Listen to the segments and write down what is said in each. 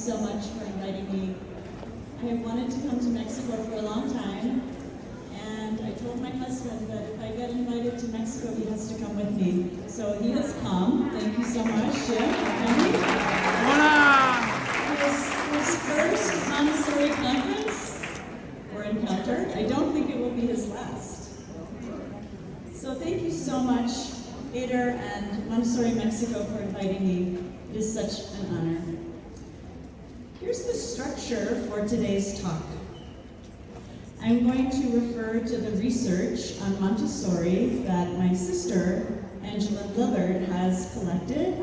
so much for inviting me. I have wanted to come to Mexico for a long time, and I told my husband that if I get invited to Mexico, he has to come with me. So he has come. Thank you so much, Jim, for coming. His first Montessori conference or encounter. I don't think it will be his last. So thank you so much, Ader and MontessoriMexico, for inviting me. It is such an honor. Here's the structure for today's talk. I'm going to refer to the research on Montessori that my sister, Angeline Lillard, has collected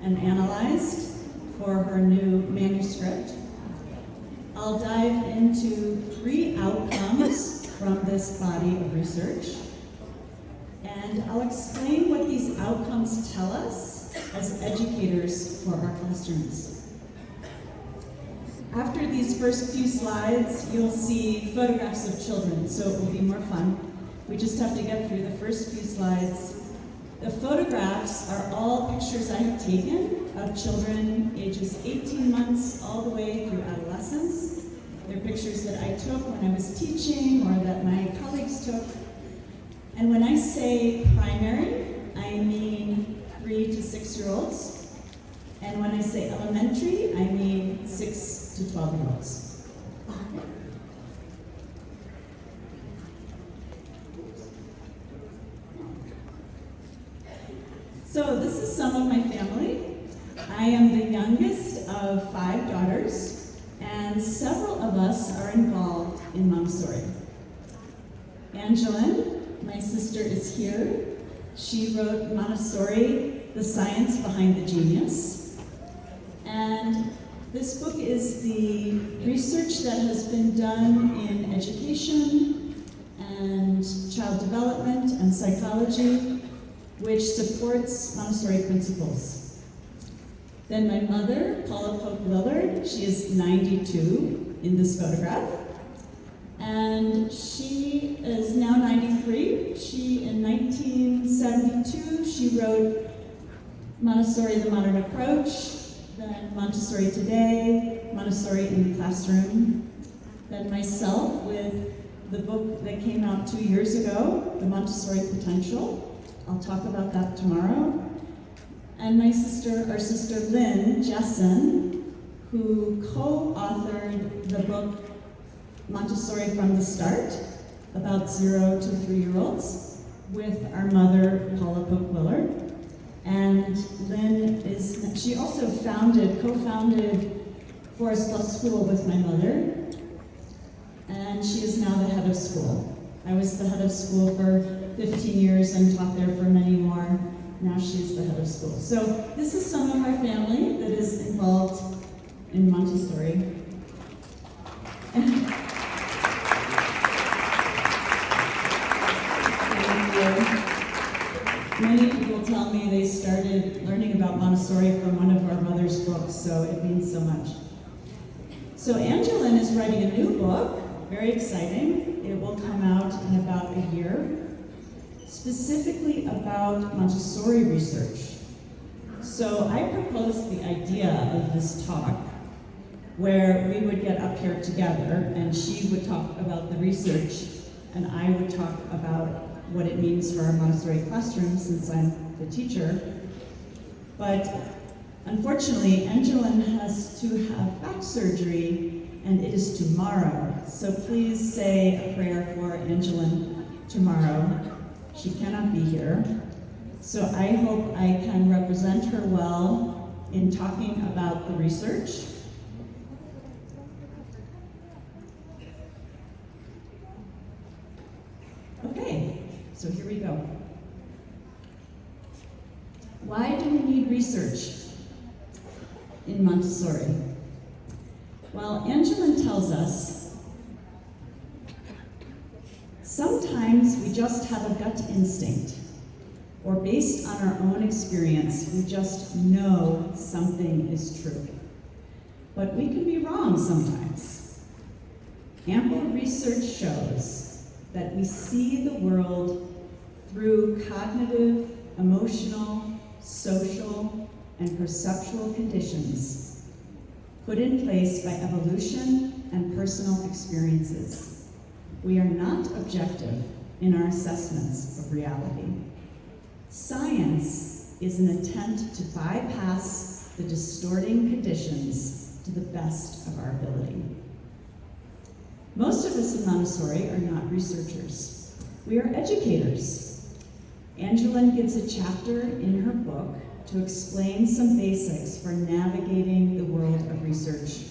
and analyzed for her new manuscript. I'll dive into 3 outcomes from this body of research, and I'll explain what these outcomes tell us as educators for our classrooms. After these first few slides, you'll see photographs of children, so it will be more fun. We just have to get through the first few slides. The photographs are all pictures I have taken of children ages 18 months all the way through adolescence. They're pictures that I took when I was teaching or that my colleagues took. And when I say primary, I mean 3 to 6-year-olds. And when I say elementary, I mean 6 to 12-year-olds. So this is some of my family. I am the youngest of 5 daughters, and several of us are involved in Montessori. Angeline, my sister, is here. She wrote Montessori, The Science Behind the Genius. And this book is the research that has been done in education and child development and psychology, which supports Montessori principles. Then my mother, Paula Lillard, she is 92 in this photograph. And she is now 93. She, in 1972, she wrote Montessori, The Modern Approach, then Montessori Today, Montessori in the Classroom, then myself with the book that came out 2 years ago, The Montessori Potential. I'll talk about that tomorrow. And my sister, our sister Lynn Jessen, who co-authored the book Montessori from the Start, about 0 to 3-year-olds, with our mother, Paula Lillard. And Lynn she also co-founded Forest Law School with my mother, and she is now the head of school. I was the head of school for 15 years and taught there for many more. Now she's the head of school. So this is some of our family that is involved in Montessori. Many people tell me they started learning about Montessori from one of our mother's books, so it means so much. So Angeline is writing a new book, very exciting. It will come out in about a year, specifically about Montessori research. So I proposed the idea of this talk where we would get up here together and she would talk about the research and I would talk about what it means for our Montessori classroom since I'm the teacher. But unfortunately, Angeline has to have back surgery and it is tomorrow. So please say a prayer for Angeline tomorrow. She cannot be here. So I hope I can represent her well in talking about the research. Okay. So here we go. Why do we need research in Montessori? Well, Angeline tells us sometimes we just have a gut instinct, or based on our own experience, we just know something is true. But we can be wrong sometimes. Ample research shows that we see the world through cognitive, emotional, social, and perceptual conditions. put in place by evolution and personal experiences. We are not objective in our assessments of reality. Science is an attempt to bypass the distorting conditions to the best of our ability. Most of us in Montessori are not researchers. We are educators. Angeline gives a chapter in her book to explain some basics for navigating the world of research.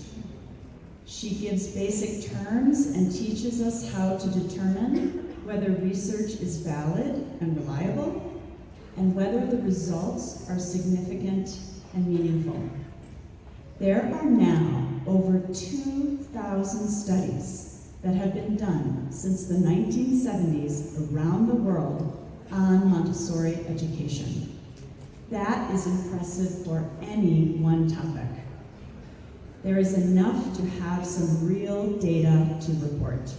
She gives basic terms and teaches us how to determine whether research is valid and reliable, and whether the results are significant and meaningful. There are now over 2,000 studies that have been done since the 1970s around the world on Montessori education. That is impressive for any one topic. There is enough to have some real data to report.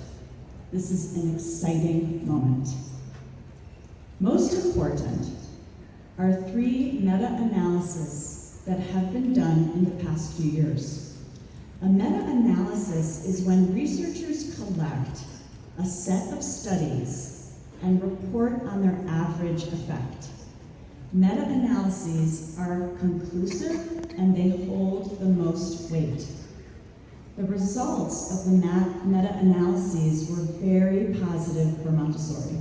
This is an exciting moment. Most important are 3 meta-analyses that have been done in the past few years. A meta-analysis is when researchers collect a set of studies and report on their average effect. Meta-analyses are conclusive and they hold the most weight. The results of the meta-analyses were very positive for Montessori.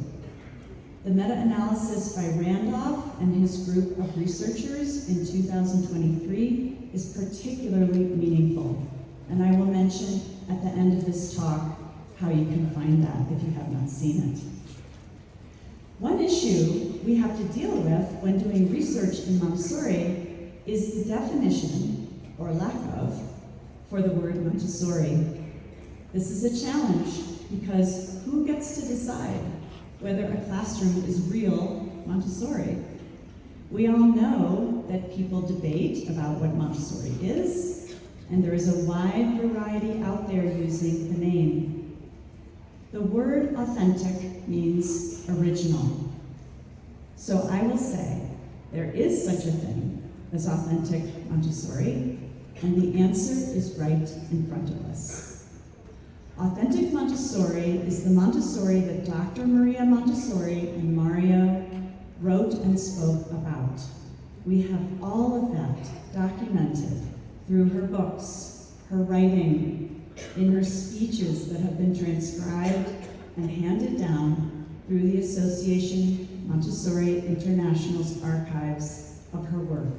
The meta-analysis by Randolph and his group of researchers in 2023 is particularly meaningful, and I will mention at the end of this talk how you can find that if you have not seen it. One issue we have to deal with when doing research in Montessori is the definition, or lack of, for the word Montessori. This is a challenge because who gets to decide whether a classroom is real Montessori? We all know that people debate about what Montessori is, and there is a wide variety out there using the name. The word authentic means original. So I will say there is such a thing as authentic Montessori, and the answer is right in front of us. Authentic Montessori is the Montessori that Dr. Maria Montessori and Mario wrote and spoke about. We have all of that documented through her books, her writing, in her speeches that have been transcribed and handed down through the Association Montessori International's archives of her work.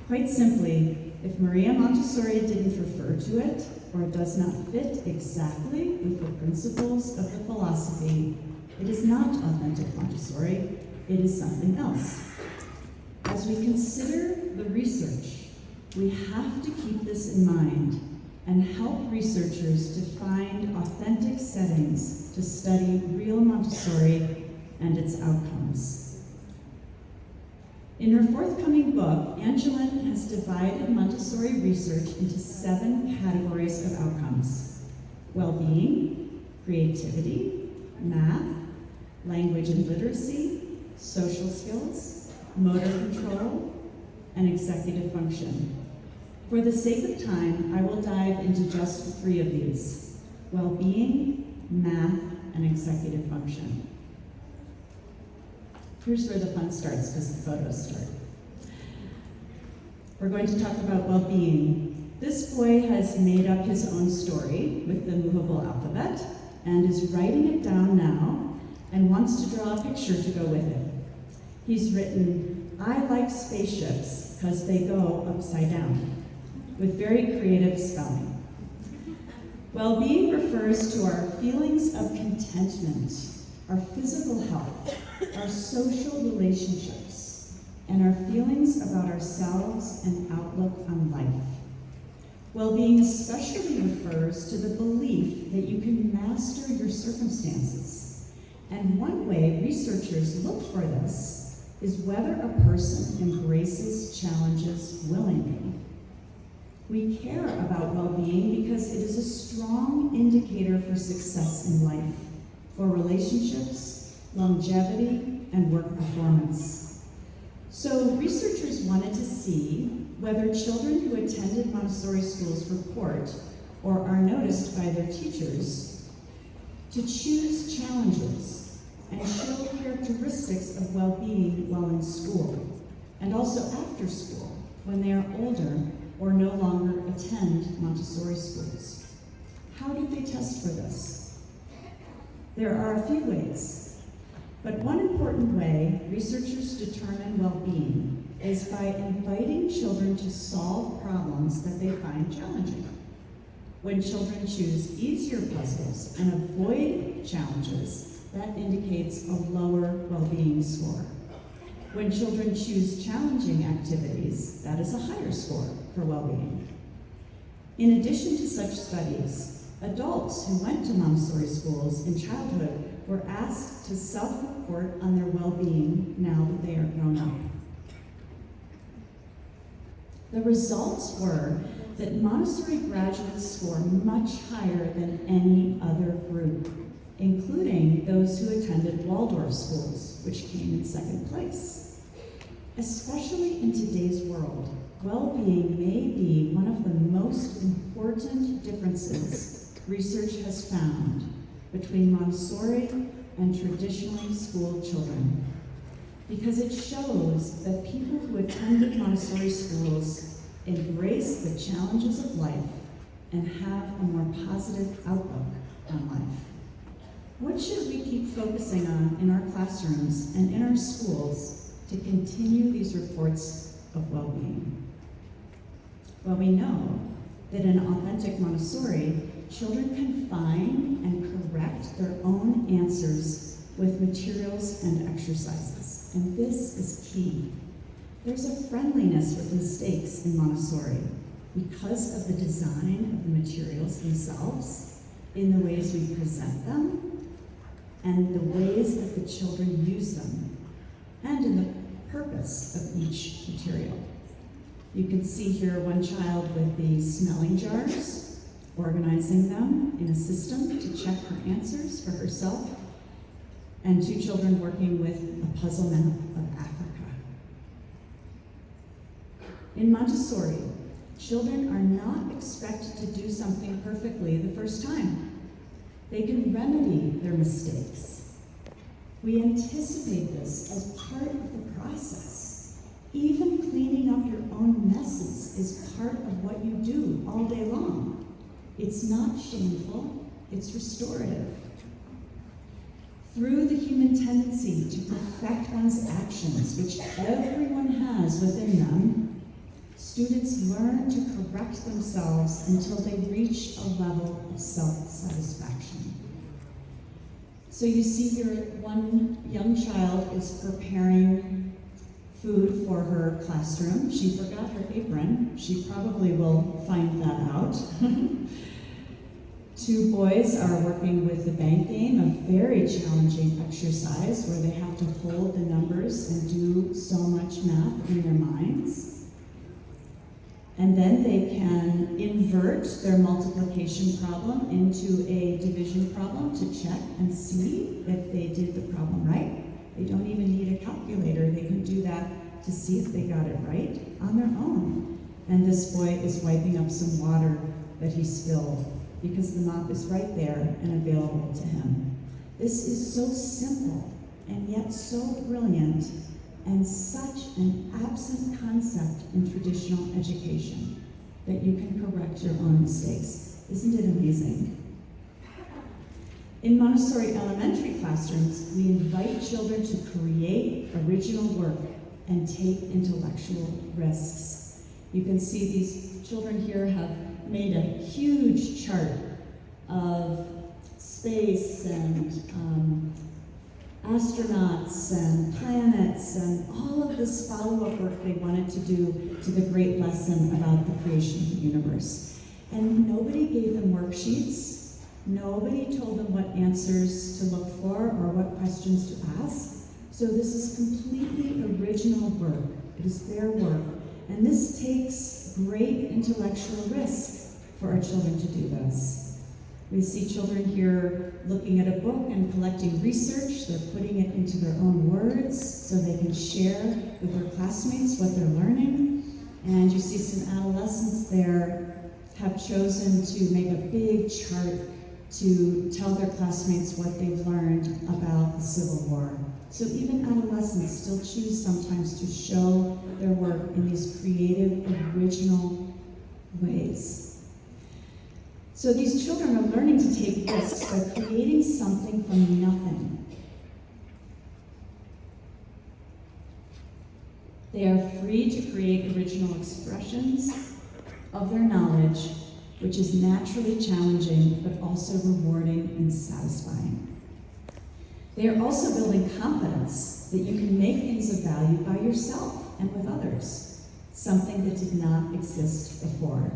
Quite simply, if Maria Montessori didn't refer to it, or it does not fit exactly with the principles of the philosophy, it is not authentic Montessori, it is something else. As we consider the research, we have to keep this in mind and help researchers to find authentic settings to study real Montessori and its outcomes. In her forthcoming book, Angeline has divided Montessori research into 7 categories of outcomes: well-being, creativity, math, language and literacy, social skills, motor control, and executive function. For the sake of time, I will dive into just 3 of these: well-being, math, and executive function. Here's where the fun starts, because the photos start. We're going to talk about well-being. This boy has made up his own story with the movable alphabet and is writing it down now and wants to draw a picture to go with it. He's written, "I like spaceships because they go upside down," with very creative spelling. Well-being refers to our feelings of contentment, our physical health, our social relationships, and our feelings about ourselves and outlook on life. Well-being especially refers to the belief that you can master your circumstances. And one way researchers look for this is whether a person embraces challenges willingly. We care about well-being because it is a strong indicator for success in life, for relationships, longevity, and work performance. So researchers wanted to see whether children who attended Montessori schools report or are noticed by their teachers to choose challenges and show characteristics of well-being while in school, and also after school when they are older or no longer attend Montessori schools. How did they test for this? There are a few ways, but one important way researchers determine well-being is by inviting children to solve problems that they find challenging. When children choose easier puzzles and avoid challenges, that indicates a lower well-being score. When children choose challenging activities, that is a higher score for well-being. In addition to such studies, adults who went to Montessori schools in childhood were asked to self-report on their well-being now that they are grown up. The results were that Montessori graduates score much higher than any other group, including those who attended Waldorf schools, which came in second place. Especially in today's world, well-being may be one of the most important differences research has found between Montessori and traditionally schooled children, because it shows that people who attended Montessori schools embrace the challenges of life and have a more positive outlook on life. What should we keep focusing on in our classrooms and in our schools to continue these reports of well-being? Well, we know that in authentic Montessori, children can find and correct their own answers with materials and exercises, and this is key. There's a friendliness with mistakes in Montessori because of the design of the materials themselves, in the ways we present them, and the ways that the children use them, and in the purpose of each material. You can see here one child with the smelling jars, organizing them in a system to check her answers for herself, and two children working with a puzzle map of Africa. In Montessori, children are not expected to do something perfectly the first time. They can remedy their mistakes. We anticipate this as part of the process. Even cleaning up your own messes is part of what you do all day long. It's not shameful, it's restorative. Through the human tendency to perfect one's actions, which everyone has within them, students learn to correct themselves until they reach a level of self-satisfaction. So you see here, one young child is preparing food for her classroom. She forgot her apron. She probably will find that out. Two boys are working with the bank game, a very challenging exercise where they have to hold the numbers and do so much math in their minds. And then they can invert their multiplication problem into a division problem to check and see if they did the problem right. They don't even need a calculator. They can do that to see if they got it right on their own. And this boy is wiping up some water that he spilled because the mop is right there and available to him. This is so simple and yet so brilliant, and such an absent concept in traditional education, that you can correct your own mistakes. Isn't it amazing? In Montessori elementary classrooms, we invite children to create original work and take intellectual risks. You can see these children here have made a huge chart of space and astronauts and planets and all of this follow-up work they wanted to do to the great lesson about the creation of the universe. And nobody gave them worksheets. Nobody told them what answers to look for or what questions to ask. So this is completely original work. It is their work. And this takes great intellectual risk for our children to do this. We see children here looking at a book and collecting research. They're putting it into their own words so they can share with their classmates what they're learning. And you see some adolescents there have chosen to make a big chart to tell their classmates what they've learned about the Civil War. So even adolescents still choose sometimes to show their work in these creative, original ways. So these children are learning to take risks by creating something from nothing. They are free to create original expressions of their knowledge, which is naturally challenging, but also rewarding and satisfying. They are also building confidence that you can make things of value by yourself and with others, something that did not exist before.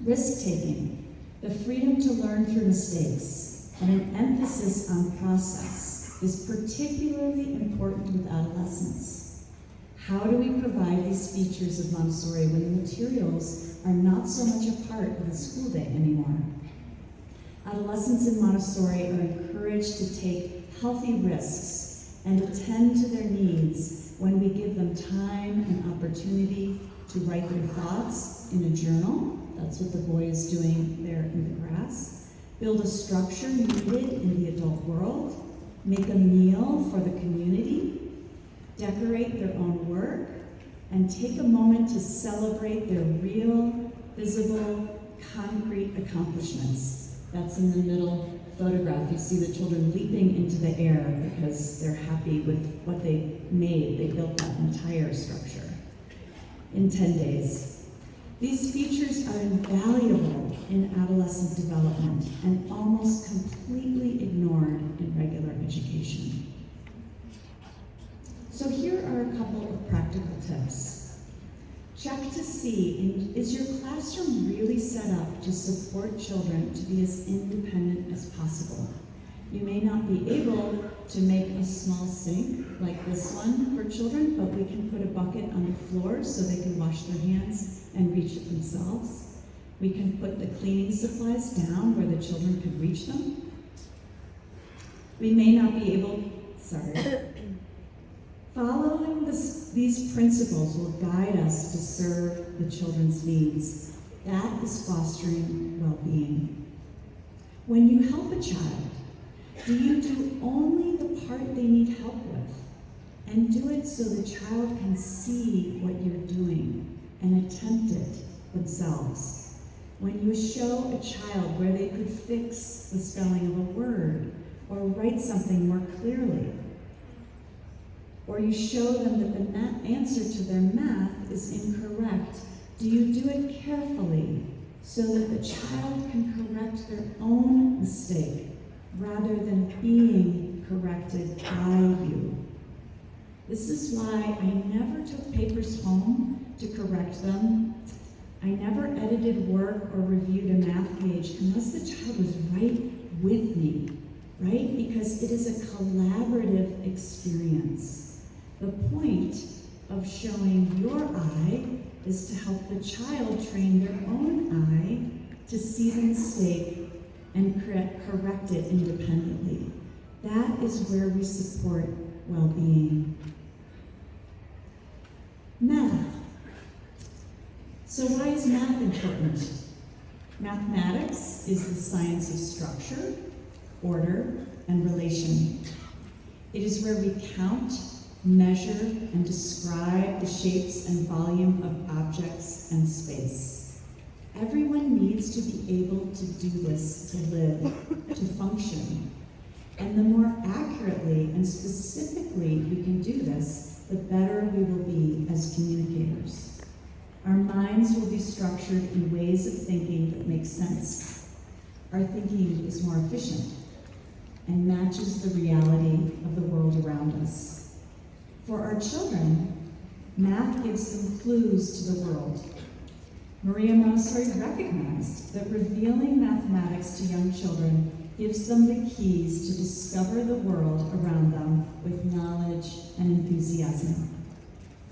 Risk-taking, the freedom to learn through mistakes, and an emphasis on process is particularly important with adolescents. How do we provide these features of Montessori when the materials are not so much a part of the school day anymore? Adolescents in Montessori are encouraged to take healthy risks and attend to their needs when we give them time and opportunity to write their thoughts in a journal. That's what the boy is doing there in the grass. Build a structure needed in the adult world. Make a meal for the community. Decorate their own work, and take a moment to celebrate their real, visible, concrete accomplishments. That's in the middle photograph. You see the children leaping into the air because they're happy with what they made. They built that entire structure in 10 days. These features are invaluable in adolescent development and almost completely ignored in regular education. So here are a couple of practical tips. Check to see, is your classroom really set up to support children to be as independent as possible? You may not be able to make a small sink like this one for children, but we can put a bucket on the floor so they can wash their hands and reach it themselves. We can put the cleaning supplies down where the children can reach them. We may not be able, Following these principles will guide us to serve the children's needs. That is fostering well-being. When you help a child, do you do only the part they need help with? And do it so the child can see what you're doing and attempt it themselves. When you show a child where they could fix the spelling of a word or write something more clearly, or you show them that the answer to their math is incorrect, do you do it carefully so that the child can correct their own mistake rather than being corrected by you? This is why I never took papers home to correct them. I never edited work or reviewed a math page unless the child was right with me, right? Because it is a collaborative experience. The point of showing your eye is to help the child train their own eye to see the mistake and correct it independently. That is where we support well-being. Math. So why is math important? Mathematics is the science of structure, order, and relation. It is where we count, measure, and describe the shapes and volume of objects and space. Everyone needs to be able to do this to live, to function. And the more accurately and specifically we can do this, the better we will be as communicators. Our minds will be structured in ways of thinking that make sense. Our thinking is more efficient and matches the reality of the world around us. For our children, math gives them clues to the world. Maria Montessori recognized that revealing mathematics to young children gives them the keys to discover the world around them with knowledge and enthusiasm.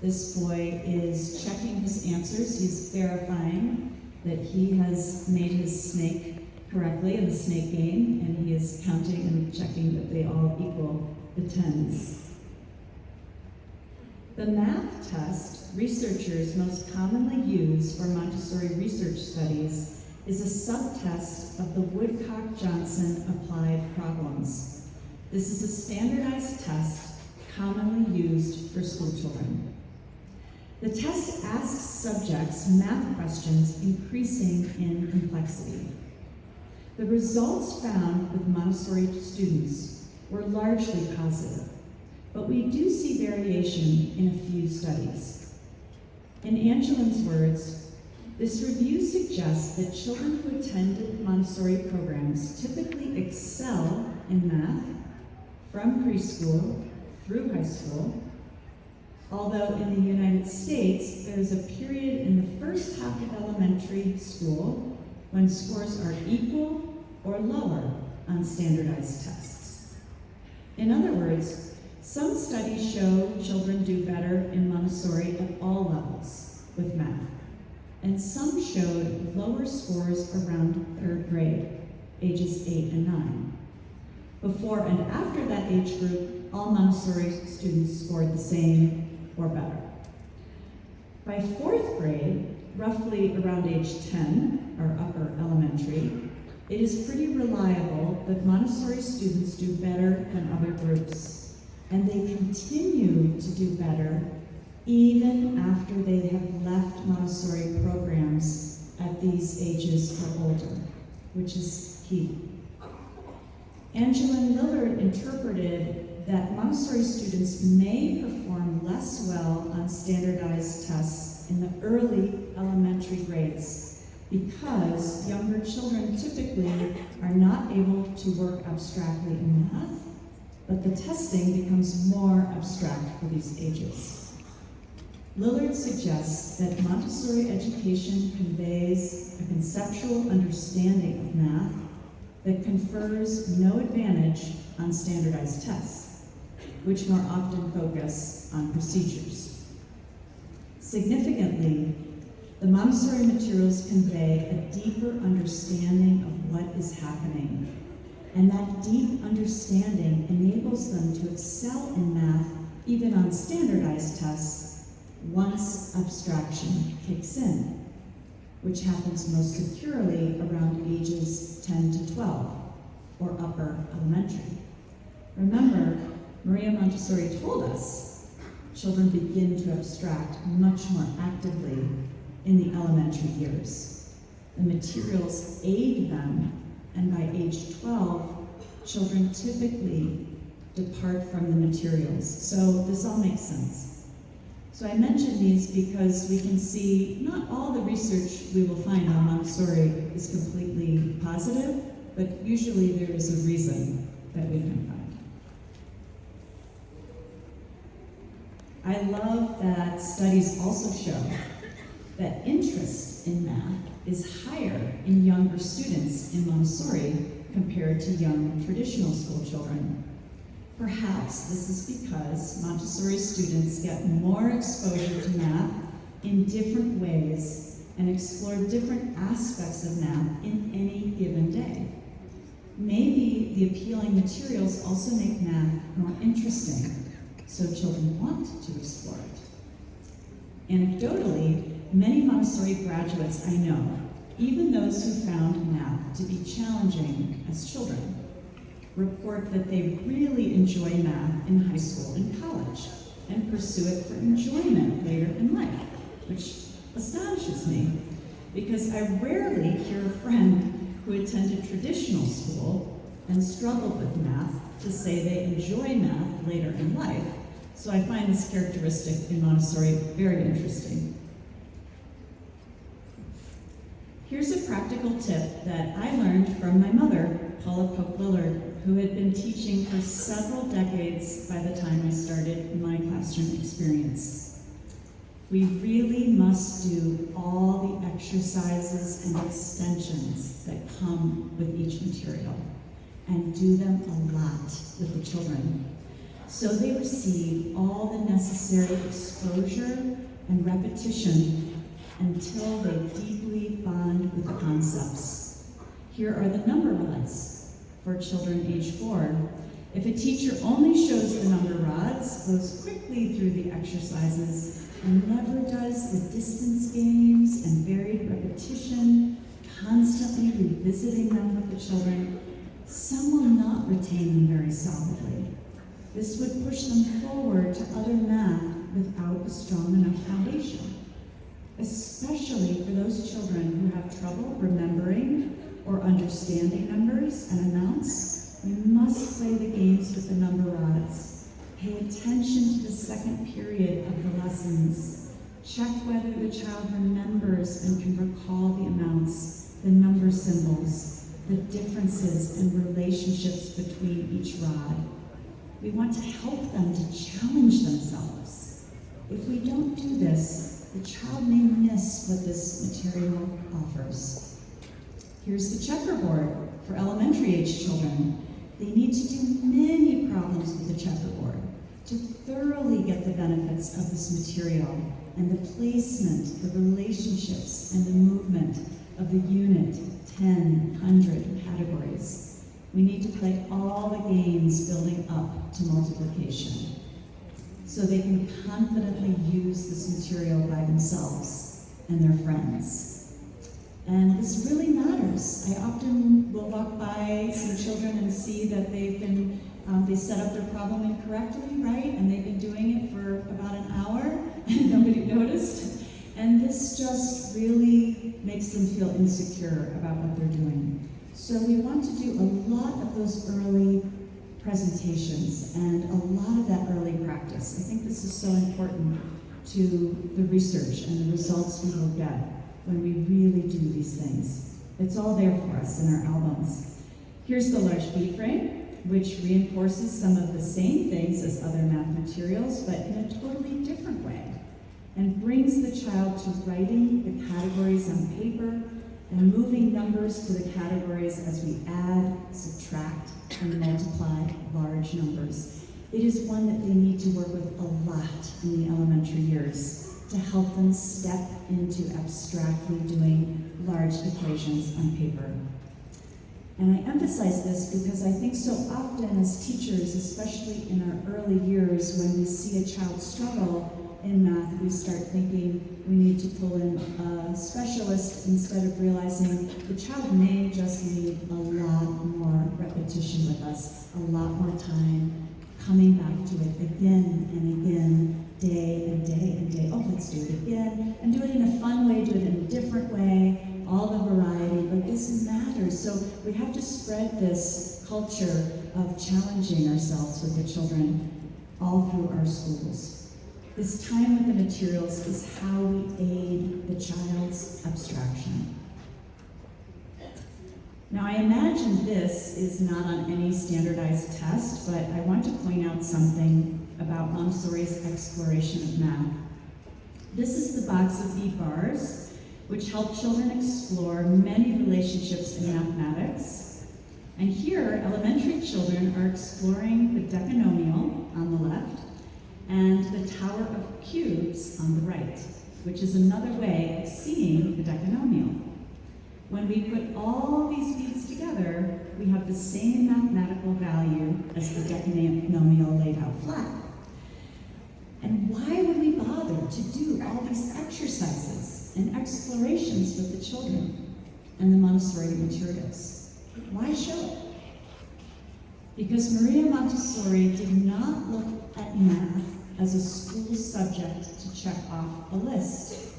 This boy is checking his answers. He's verifying that he has made his snake correctly in the snake game, and he is counting and checking that they all equal the tens. The math test researchers most commonly use for Montessori research studies is a subtest of the Woodcock-Johnson applied problems. This is a standardized test commonly used for school children. The test asks subjects math questions increasing in complexity. The results found with Montessori students were largely positive, but we do see variation in a few studies. In Angeline's words, this review suggests that children who attended Montessori programs typically excel in math from preschool through high school, although in the United States, there is a period in the first half of elementary school when scores are equal or lower on standardized tests. In other words, some studies show children do better in Montessori at all levels with math, and some showed lower scores around 3rd grade, ages 8 and 9. Before and after that age group, all Montessori students scored the same or better. By 4th grade, roughly around age 10, or upper elementary, it is pretty reliable that Montessori students do better than other groups, and they continue to do better even after they have left Montessori programs at these ages or older, which is key. Angeline Lillard interpreted that Montessori students may perform less well on standardized tests in the early elementary grades because younger children typically are not able to work abstractly in math, but the testing becomes more abstract for these ages. Lillard suggests that Montessori education conveys a conceptual understanding of math that confers no advantage on standardized tests, which more often focus on procedures. Significantly, the Montessori materials convey a deeper understanding of what is happening, and that deep understanding enables them to excel in math even on standardized tests once abstraction kicks in, which happens most securely around ages 10 to 12, or upper elementary. Remember, Maria Montessori told us children begin to abstract much more actively in the elementary years. The materials aid them, and by age 12, children typically depart from the materials. So this all makes sense. So I mention these because we can see not all the research we will find on Montessori is completely positive, but usually there is a reason that we can find. I love that studies also show that interest in math is higher in younger students in Montessori compared to young traditional school children. Perhaps this is because Montessori students get more exposure to math in different ways and explore different aspects of math in any given day. Maybe the appealing materials also make math more interesting, so children want to explore it. Anecdotally, many Montessori graduates I know, even those who found math to be challenging as children, report that they really enjoy math in high school and college and pursue it for enjoyment later in life, which astonishes me because I rarely hear a friend who attended traditional school and struggled with math to say they enjoy math later in life. So I find this characteristic in Montessori very interesting. Here's a practical tip that I learned from my mother, Paula Lillard, who had been teaching for several decades by the time I started my classroom experience. We really must do all the exercises and extensions that come with each material, and do them a lot with the children, so they receive all the necessary exposure and repetition until they deeply bond with the concepts. Here are the number rods for children age 4. If a teacher only shows the number rods, goes quickly through the exercises, and never does the distance games and varied repetition, constantly revisiting them with the children, some will not retain them very solidly. This would push them forward to other math without a strong enough foundation, especially for those children who have trouble remembering or understanding numbers and amounts. We must play the games with the number rods. Pay attention to the second period of the lessons. Check whether the child remembers and can recall the amounts, the number symbols, the differences and relationships between each rod. We want to help them to challenge themselves. If we don't do this, the child may miss what this material offers. Here's the checkerboard for elementary age children. They need to do many problems with the checkerboard to thoroughly get the benefits of this material and the placement, the relationships, and the movement of the unit, 10, 100 categories. We need to play all the games building up to multiplication so they can confidently use this material by themselves and their friends. And this really matters. I often will walk by some children and see that they set up their problem incorrectly, right? And they've been doing it for about an hour and nobody noticed. And this just really makes them feel insecure about what they're doing. So we want to do a lot of those early presentations and a lot of that early practice. I think this is so important to the research and the results we will get when we really do these things. It's all there for us in our albums. Here's the large bead frame, which reinforces some of the same things as other math materials, but in a totally different way, and brings the child to writing the categories on paper and moving numbers to the categories as we add, subtract, and multiply large numbers. It is one that they need to work with a lot in the elementary years to help them step into abstractly doing large equations on paper. And I emphasize this because I think so often as teachers, especially in our early years, when we see a child struggle in math, we start thinking we need to pull in a specialist instead of realizing the child may just need a lot more repetition with us, a lot more time, coming back to it again and again, day and day and day. Oh, let's do it again, and do it in a fun way, do it in a different way, all the variety, but this matters. So we have to spread this culture of challenging ourselves with the children all through our schools. This time with the materials is how we aid the child's abstraction. Now, I imagine this is not on any standardized test, but I want to point out something about Montessori's exploration of math. This is the box of bead bars, which help children explore many relationships in mathematics. And here, elementary children are exploring the decanomial on the left and the tower of cubes on the right, which is another way of seeing the decanomial. When we put all these beads together, we have the same mathematical value as the decanomial laid out flat. And why would we bother to do all these exercises and explorations with the children and the Montessori materials? Why show it? Because Maria Montessori did not look at math as a school subject to check off a list.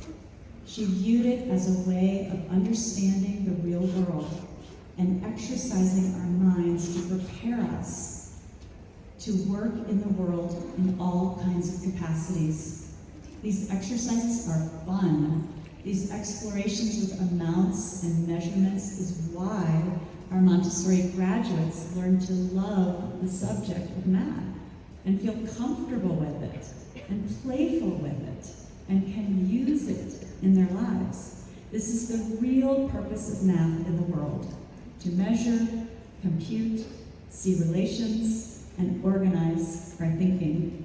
She viewed it as a way of understanding the real world and exercising our minds to prepare us to work in the world in all kinds of capacities. These exercises are fun. These explorations with amounts and measurements is why our Montessori graduates learn to love the subject of math and feel comfortable with it and playful with it and can use it in their lives. This is the real purpose of math in the world: to measure, compute, see relations, and organize our thinking.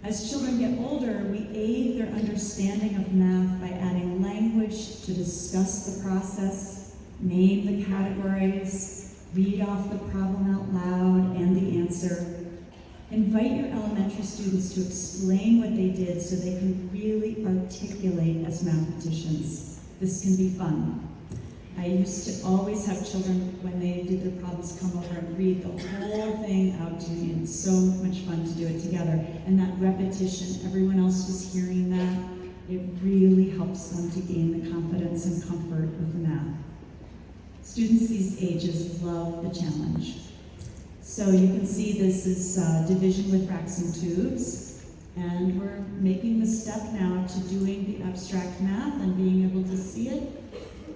As children get older, we aid their understanding of math by adding language to discuss the process, name the categories, read off the problem out loud and the answer. Invite your elementary students to explain what they did so they can really articulate as mathematicians. This can be fun. I used to always have children, when they did their problems, come over and read the whole thing out to me, and it's so much fun to do it together. And that repetition, everyone else was hearing that, it really helps them to gain the confidence and comfort of the math. Students these ages love the challenge. So you can see this is division with racks and tubes, and we're making the step now to doing the abstract math and being able to see it.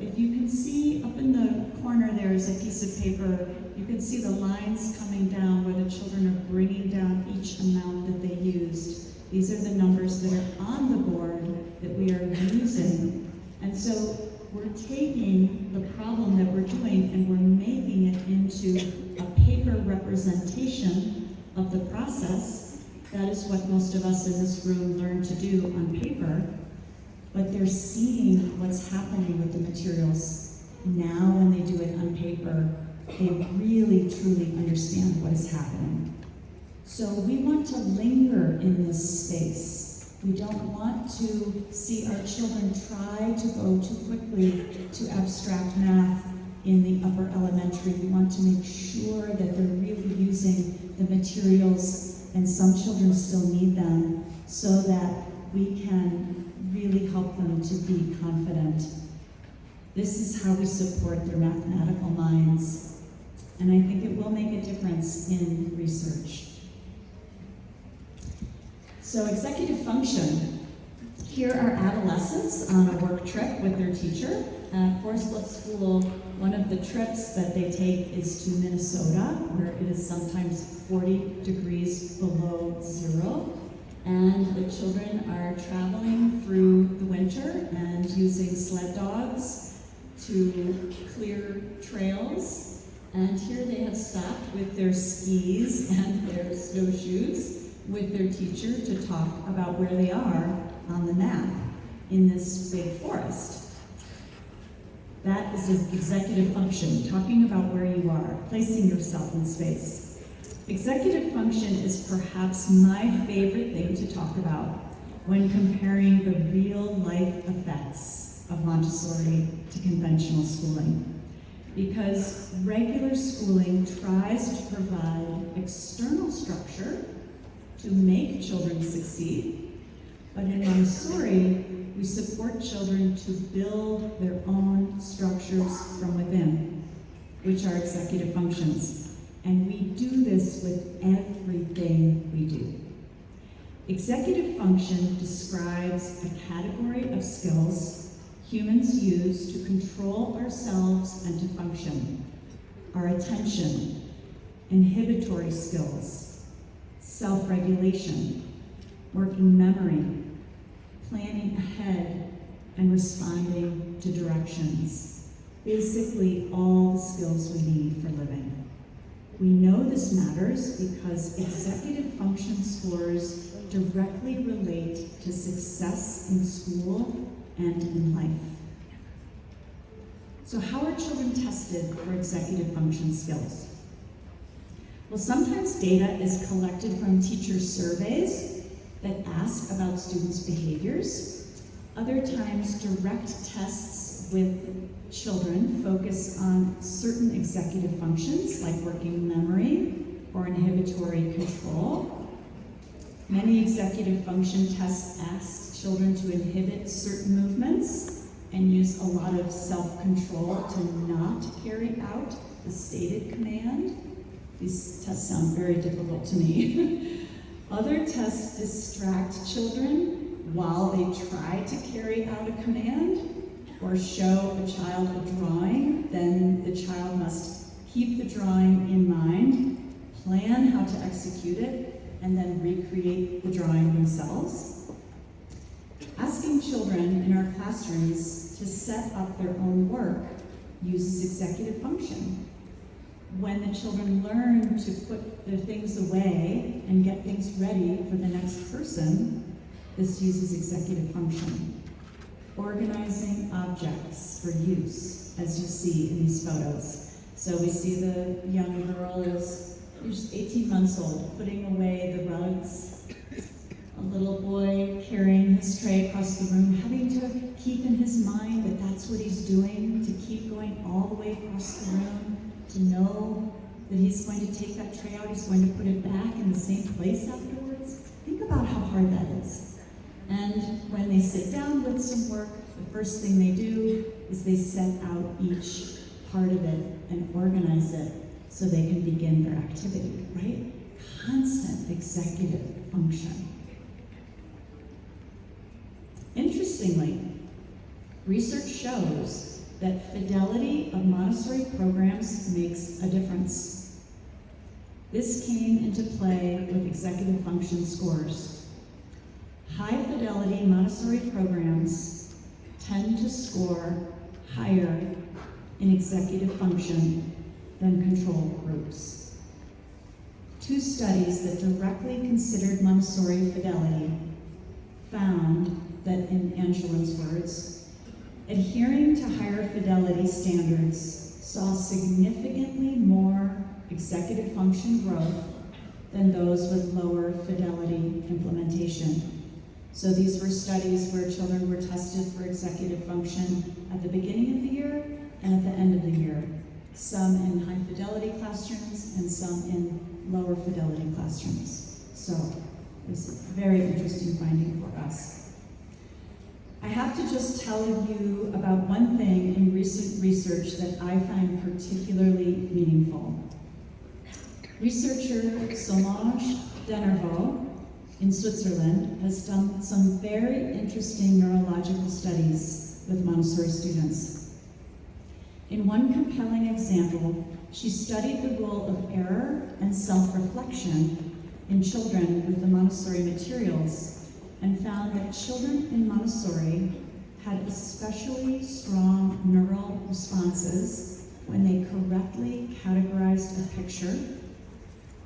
If you can see up in the corner there is a piece of paper, you can see the lines coming down where the children are bringing down each amount that they used. These are the numbers that are on the board that we are using. And so we're taking the problem that we're doing and we're making it into a paper representation of the process. That is what most of us in this room learn to do on paper. But they're seeing what's happening with the materials. Now when they do it on paper, they really, truly understand what is happening. So we want to linger in this space. We don't want to see our children try to go too quickly to abstract math in the upper elementary. We want to make sure that they're really using the materials, and some children still need them, so that we can really help them to be confident. This is how we support their mathematical minds, and I think it will make a difference in research. So executive function. Here are adolescents on a work trip with their teacher. At Forest Bluff School, one of the trips that they take is to Minnesota, where it is sometimes 40 degrees below zero. And the children are traveling through the winter and using sled dogs to clear trails. And here they have stopped with their skis and their snowshoes with their teacher to talk about where they are on the map in this big forest. That is an executive function, talking about where you are, placing yourself in space. Executive function is perhaps my favorite thing to talk about when comparing the real life effects of Montessori to conventional schooling. Because regular schooling tries to provide external structure to make children succeed, but in Montessori, we support children to build their own structures from within, which are executive functions. And we do this with everything we do. Executive function describes a category of skills humans use to control ourselves and to function. Our attention, inhibitory skills, self-regulation, working memory, planning ahead, and responding to directions. Basically, all the skills we need for living. We know this matters because executive function scores directly relate to success in school and in life. So how are children tested for executive function skills? Well, sometimes data is collected from teacher surveys that ask about students' behaviors. Other times, direct tests with children focus on certain executive functions like working memory or inhibitory control. Many executive function tests ask children to inhibit certain movements and use a lot of self-control to not carry out the stated command. These tests sound very difficult to me. Other tests distract children while they try to carry out a command, or show a child a drawing. Then the child must keep the drawing in mind, plan how to execute it, and then recreate the drawing themselves. Asking children in our classrooms to set up their own work uses executive function. When the children learn to put their things away and get things ready for the next person, this uses executive function. Organizing objects for use, as you see in these photos. So we see the young girl is He's 18 months old, putting away the rugs. A little boy carrying his tray across the room, having to keep in his mind that that's what he's doing, to keep going all the way across the room, to know that he's going to take that tray out, he's going to put it back in the same place afterwards. Think about how hard that is. And when they sit down with some work, the first thing they do is they set out each part of it and organize it so they can begin their activity, right? Constant executive function. Interestingly, research shows that fidelity of Montessori programs makes a difference. This came into play with executive function scores. High fidelity Montessori programs tend to score higher in executive function than control groups. 2 studies that directly considered Montessori fidelity found that, in Angeline's words, adhering to higher fidelity standards saw significantly more executive function growth than those with lower fidelity implementation. So these were studies where children were tested for executive function at the beginning of the year and at the end of the year. Some in high fidelity classrooms and some in lower fidelity classrooms. So it was a very interesting finding for us. I have to just tell you about one thing in recent research that I find particularly meaningful. Researcher Solange Denervaux in Switzerland has done some very interesting neurological studies with Montessori students. In one compelling example, she studied the role of error and self-reflection in children with the Montessori materials and found that children in Montessori had especially strong neural responses when they correctly categorized a picture,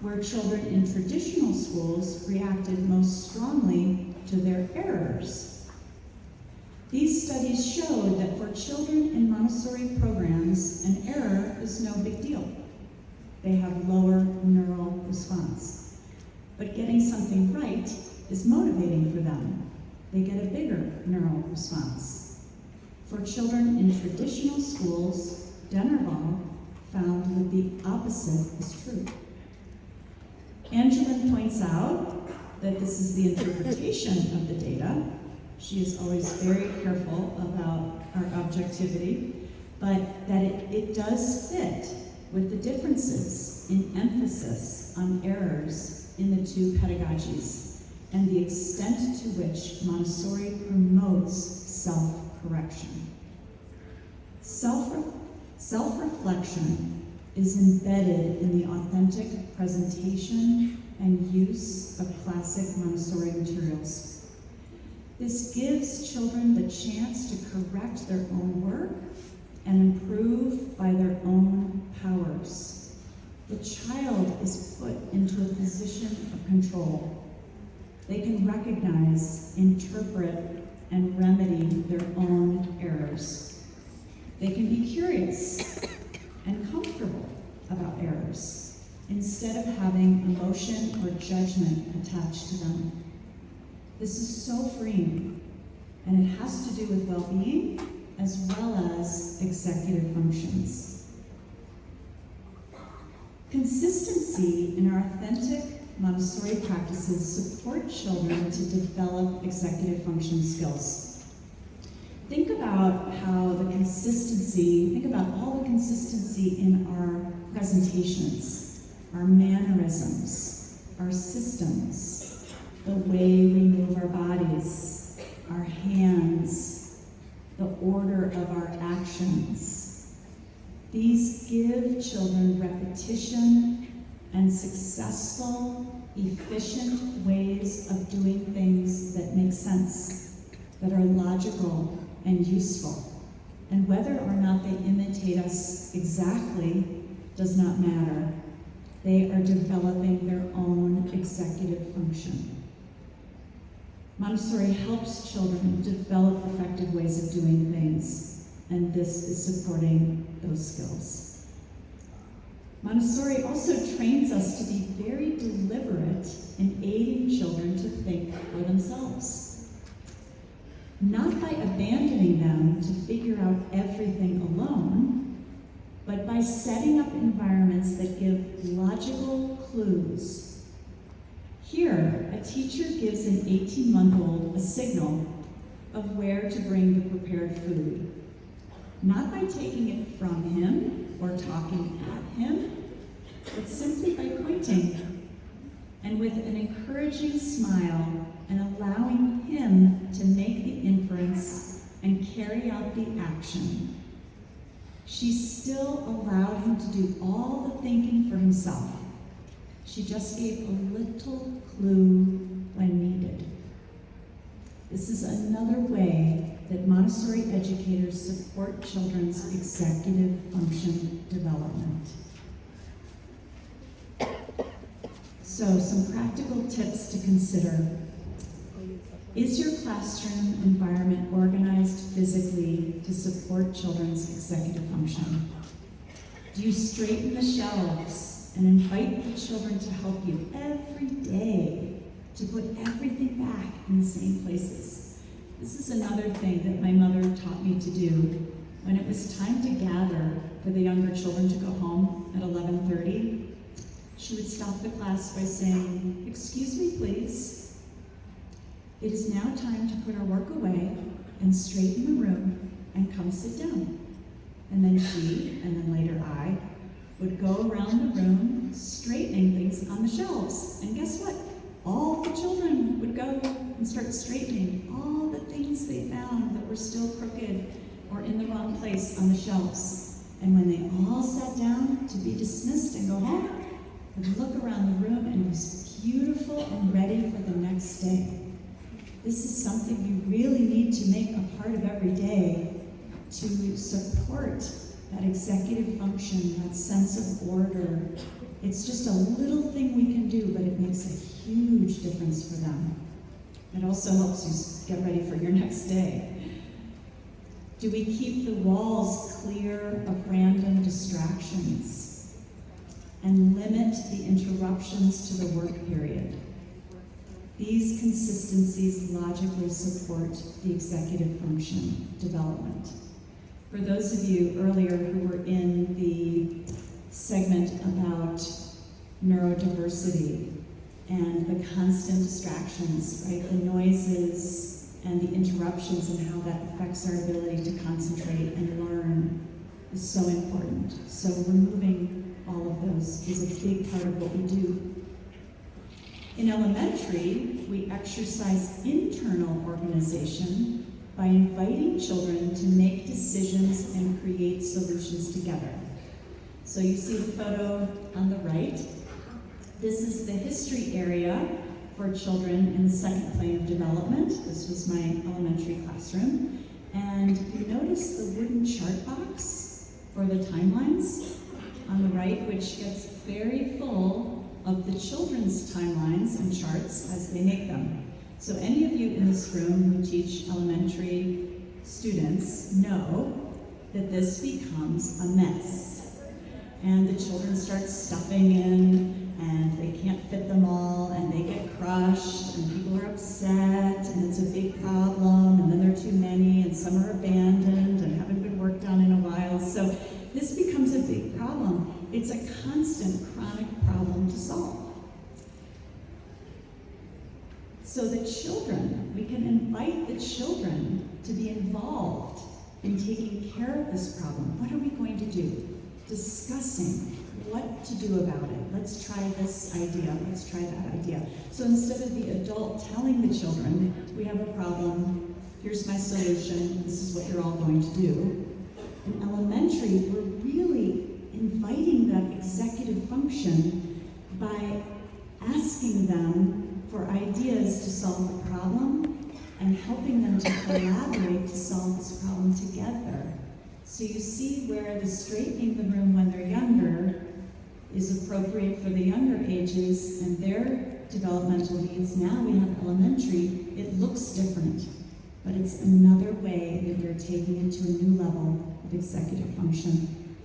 where children in traditional schools reacted most strongly to their errors. These studies showed that for children in Montessori programs, an error is no big deal. They have lower neural response. But getting something right is motivating for them. They get a bigger neural response. For children in traditional schools, Denervaux found that the opposite is true. Angeline points out that this is the interpretation of the data. She is always very careful about our objectivity, but that it does fit with the differences in emphasis on errors in the 2 pedagogies and the extent to which Montessori promotes self-correction. Self-reflection is embedded in the authentic presentation and use of classic Montessori materials. This gives children the chance to correct their own work and improve by their own powers. The child is put into a position of control. They can recognize, interpret, and remedy their own errors. They can be curious and comfortable about errors instead of having emotion or judgment attached to them. This is so freeing, and it has to do with well-being as well as executive functions. Consistency in our authentic Montessori practices support children to develop executive function skills. Think about all the consistency in our presentations, our mannerisms, our systems, the way we move our bodies, our hands, the order of our actions. These give children repetition and successful, efficient ways of doing things that make sense, that are logical and useful. And whether or not they imitate us exactly does not matter. They are developing their own executive function. Montessori helps children develop effective ways of doing things, and this is supporting those skills. Montessori also trains us to be very deliberate in aiding children to think for themselves. Not by abandoning them to figure out everything alone, but by setting up environments that give logical clues. Here, a teacher gives an 18-month-old a signal of where to bring the prepared food, not by taking it from him or talking at him, but simply by pointing, and with an encouraging smile and allowing him to make the inference and carry out the action. She still allowed him to do all the thinking for himself. She just gave a little clue when needed. This is another way that Montessori educators support children's executive function development. So, some practical tips to consider. Is your classroom environment organized physically to support children's executive function? Do you straighten the shelves and invite the children to help you every day to put everything back in the same places? This is another thing that my mother taught me to do. When it was time to gather for the younger children to go home at 11:30, she would stop the class by saying, "Excuse me, please. It is now time to put our work away and straighten the room and come sit down." And then she, and then later I, would go around the room straightening things on the shelves. And guess what? All the children would go and start straightening all the things they found that were still crooked or in the wrong place on the shelves. And when they all sat down to be dismissed and go home, they'd look around the room and it was beautiful and ready for the next day. This is something you really need to make a part of every day to support that executive function, that sense of order. It's just a little thing we can do, but it makes a huge difference for them. It also helps you get ready for your next day. Do we keep the walls clear of random distractions and limit the interruptions to the work period? These consistencies logically support the executive function development. For those of you earlier who were in the segment about neurodiversity and the constant distractions, right? The noises and the interruptions and how that affects our ability to concentrate and learn is so important. So removing all of those is a big part of what we do. In elementary, we exercise internal organization by inviting children to make decisions and create solutions together. So you see the photo on the right. This is the history area for children in the second plane of development. This was my elementary classroom. And you notice the wooden chart box for the timelines on the right, which gets very full of the children's timelines and charts as they make them. So any of you in this room who teach elementary students know that this becomes a mess. And the children start stuffing in, and they can't fit them all, and they get crushed, and people are upset, and it's a big problem, and then there are too many, and some are abandoned and haven't been worked on in a while. So this becomes a big problem. It's a constant chronic problem to solve. So the children, we can invite the children to be involved in taking care of this problem. What are we going to do? Discussing what to do about it. Let's try this idea, let's try that idea. So instead of the adult telling the children, we have a problem, here's my solution, this is what you're all going to do. In elementary, we're really inviting that executive function by asking them for ideas to solve the problem and helping them to collaborate to solve this problem together. So you see where the straightening the room when they're younger is appropriate for the younger ages and their developmental needs. Now we have elementary, it looks different, but it's another way that you're taking it to a new level of executive function.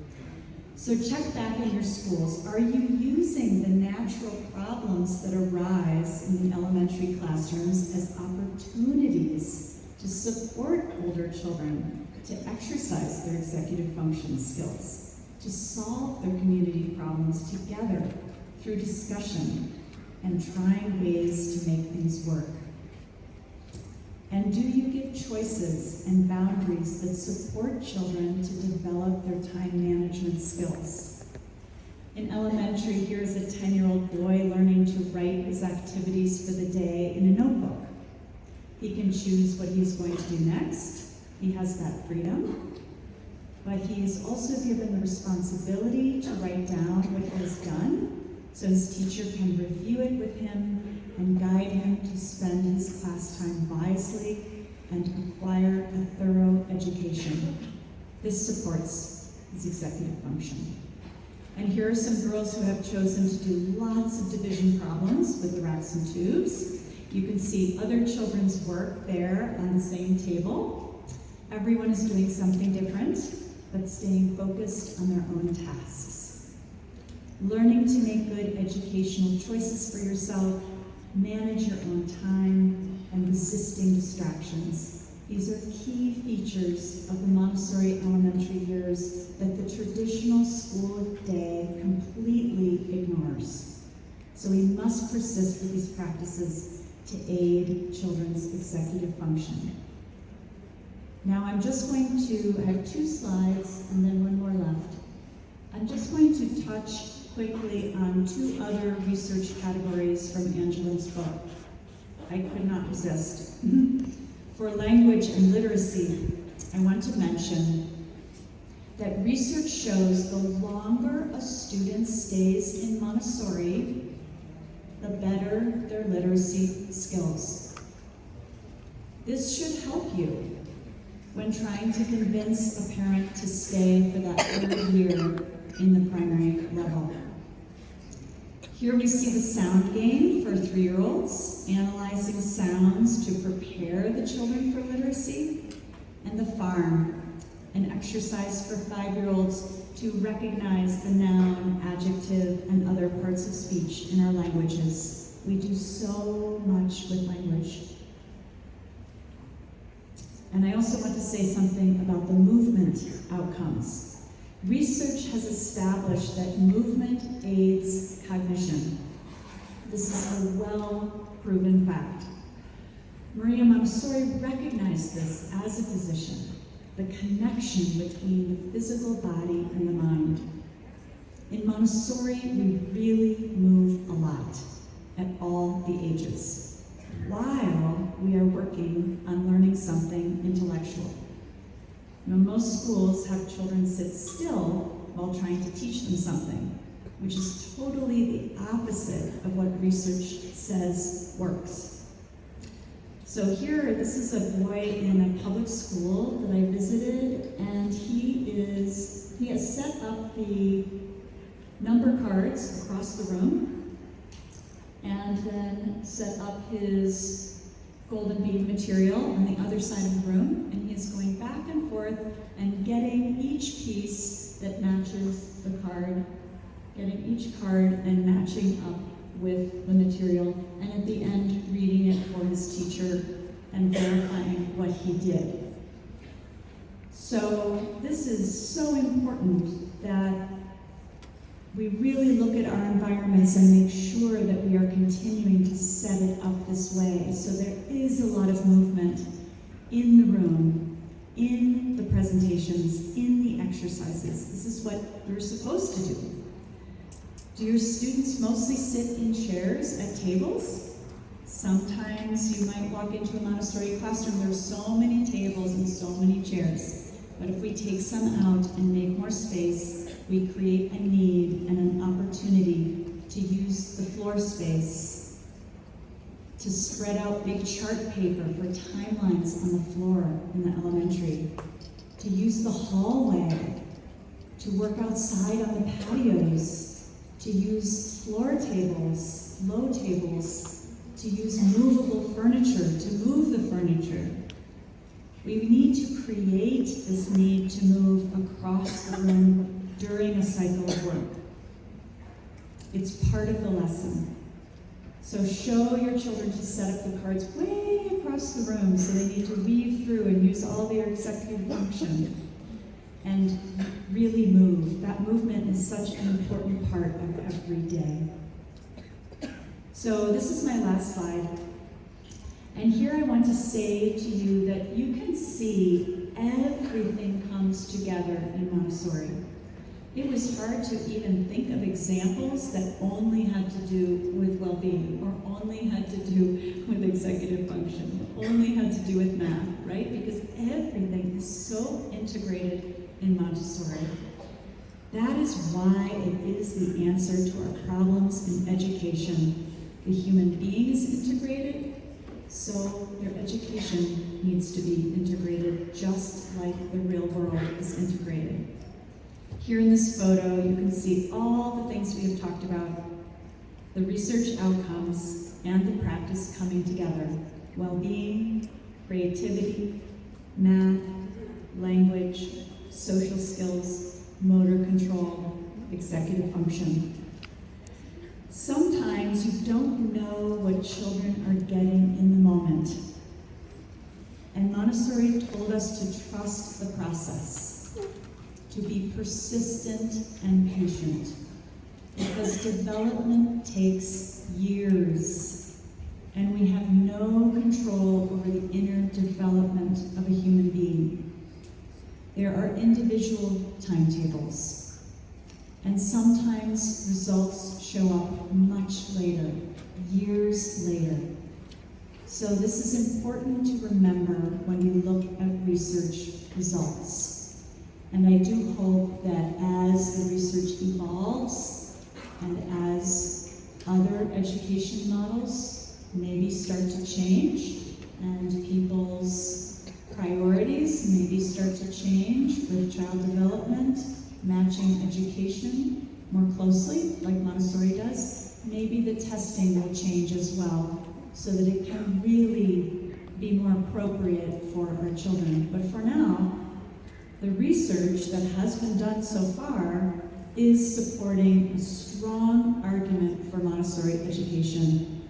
So check back in your schools. Are you using the natural problems that arise in the elementary classrooms as opportunities to support older children to exercise their executive function skills, to solve their community problems together through discussion and trying ways to make things work? And do you give choices and boundaries that support children to develop their time management skills? In elementary, here's a 10-year-old boy learning to write his activities for the day in a notebook. He can choose what he's going to do next. He has that freedom. But he is also given the responsibility to write down what he has done so his teacher can review it with him and guide him to spend his class time wisely and acquire a thorough education. This supports his executive function. And here are some girls who have chosen to do lots of division problems with the racks and tubes. You can see other children's work there on the same table. Everyone is doing something different, but staying focused on their own tasks. Learning to make good educational choices for yourself, manage your own time, and resisting distractions. These are key features of the Montessori elementary years that the traditional school day completely ignores. So we must persist with these practices to aid children's executive function. Now I'm just going to, I have 2 slides and then one more left. I'm just going to touch quickly on 2 other research categories from Angeline's book. I could not resist. For language and literacy, I want to mention that research shows the longer a student stays in Montessori, the better their literacy skills. This should help you when trying to convince a parent to stay for that 3rd year in the primary level. Here we see the sound game for 3-year-olds, analyzing sounds to prepare the children for literacy, and the farm, an exercise for 5-year-olds to recognize the noun, adjective, and other parts of speech in our languages. We do so much with language. And I also want to say something about the movement outcomes. Research has established that movement aids cognition. This is a well-proven fact. Maria Montessori recognized this as a physician, the connection between the physical body and the mind. In Montessori, we really move a lot at all the ages, while we are working on learning something intellectual. You know, most schools have children sit still while trying to teach them something, which is totally the opposite of what research says works. So here, this is a boy in a public school that I visited, and he has set up the number cards across the room, and then set up his golden bead material on the other side of the room, and he is going back and forth and getting each piece that matches the card, getting each card and matching up with the material, and at the end reading it for his teacher and verifying what he did. So this is so important that we really look at our environments and make sure that we are continuing to set it up this way. So there is a lot of movement in the room, in the presentations, in the exercises. This is what you're supposed to do. Do your students mostly sit in chairs at tables? Sometimes you might walk into a Montessori classroom, there's so many tables and so many chairs. But if we take some out and make more space, we create a need and an opportunity to use the floor space, to spread out big chart paper for timelines on the floor in the elementary, to use the hallway, to work outside on the patios, to use floor tables, low tables, to use movable furniture, to move the furniture. We need to create this need to move across the room during a cycle of work. It's part of the lesson. So show your children to set up the cards way across the room, so they need to weave through and use all their executive function and really move. That movement is such an important part of every day. So this is my last slide. And here I want to say to you that you can see everything comes together in Montessori. It was hard to even think of examples that only had to do with well-being, or only had to do with executive function, or only had to do with math, right? Because everything is so integrated in Montessori. That is why it is the answer to our problems in education. The human being is integrated, so their education needs to be integrated just like the real world is integrated. Here in this photo, you can see all the things we have talked about, the research outcomes and the practice coming together. Well-being, creativity, math, language, social skills, motor control, executive function. Sometimes you don't know what children are getting in the moment. And Montessori told us to trust the process, to be persistent and patient, because development takes years, and we have no control over the inner development of a human being. There are individual timetables, and sometimes results show up much later, years later. So this is important to remember when you look at research results. And I do hope that as the research evolves and as other education models maybe start to change and people's priorities maybe start to change with child development, matching education more closely, like Montessori does, maybe the testing will change as well so that it can really be more appropriate for our children. But for now, the research that has been done so far is supporting a strong argument for Montessori education.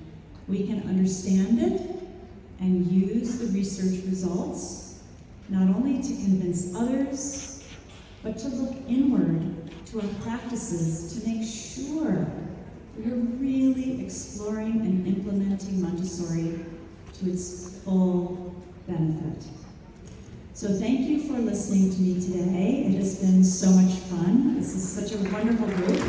We can understand it and use the research results, not only to convince others, but to look inward to our practices to make sure we're really exploring and implementing Montessori to its full benefit. So thank you for listening to me today. It has been so much fun. This is such a wonderful group.